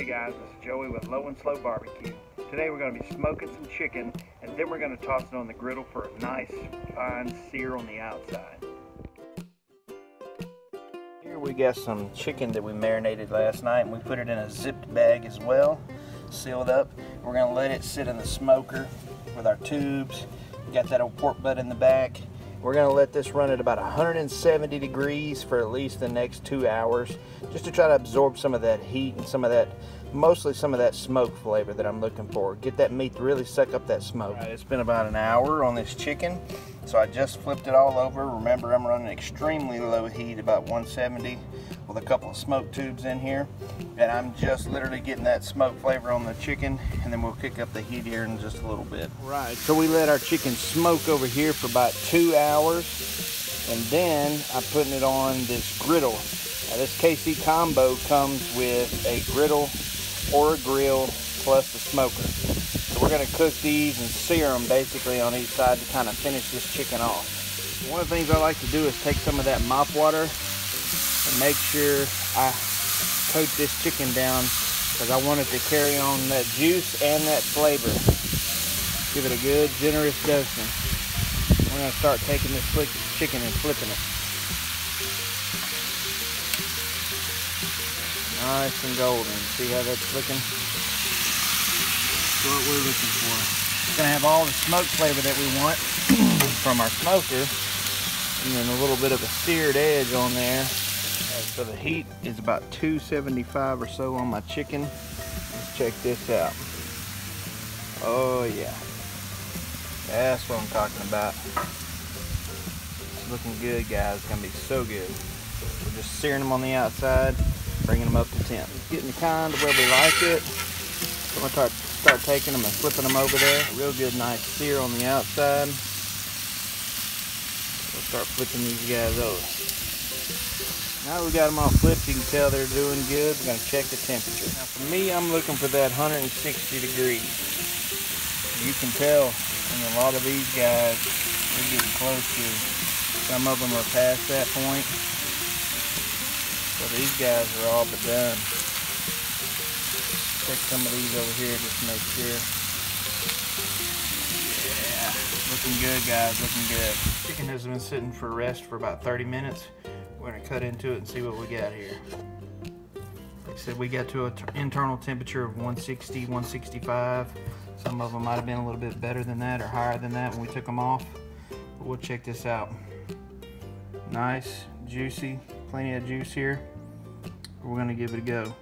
Hey guys, this is Joey with Low and Slow Barbecue. Today we're going to be smoking some chicken, and then we're going to toss it on the griddle for a nice fine sear on the outside. Here we got some chicken that we marinated last night, and we put it in a zipped bag as well, sealed up. We're going to let it sit in the smoker with our tubes. We got that old pork butt in the back. We're going to let this run at about 170 degrees for at least the next 2 hours, just to try to absorb some of that heat and some of that, mostly some of that smoke flavor that I'm looking for. Get that meat to really suck up that smoke. All right, it's been about an hour on this chicken, so I just flipped it all over. Remember, I'm running extremely low heat, about 170, with a couple of smoke tubes in here, and I'm just literally getting that smoke flavor on the chicken, and then we'll kick up the heat here in just a little bit. Right, so we let our chicken smoke over here for about 2 hours, and then I'm putting it on this griddle. Now, this KC combo comes with a griddle or a grill plus the smoker. So we're going to cook these and sear them basically on each side to kind of finish this chicken off. One of the things I like to do is take some of that mop water and make sure I coat this chicken down, because I want it to carry on that juice and that flavor. Give it a good generous dosing. We're going to start taking this chicken and flipping it. Nice and golden. See how that's looking? That's what we're looking for. It's going to have all the smoke flavor that we want from our smoker, and then a little bit of a seared edge on there. So the heat is about 275 or so on my chicken. Let's check this out. Oh yeah, that's what I'm talking about. It's looking good, guys. It's gonna be so good. We're just searing them on the outside, bringing them up to temp. Getting the kind of where we like it. So I'm gonna start taking them and flipping them over there. A real good, nice sear on the outside. We'll start flipping these guys over. Now we got them all flipped, you can tell they're doing good. We're going to check the temperature. Now for me, I'm looking for that 160 degrees. You can tell in a lot of these guys, we're getting close to, some of them are past that point. So these guys are all but done. Check some of these over here just to make sure. Yeah, looking good, guys, looking good. Chicken has been sitting for rest for about 30 minutes. We're going to cut into it and see what we got here. Like I said, we got to an internal temperature of 160, 165. Some of them might have been a little bit better than that or higher than that when we took them off. But we'll check this out. Nice, juicy, plenty of juice here. We're going to give it a go.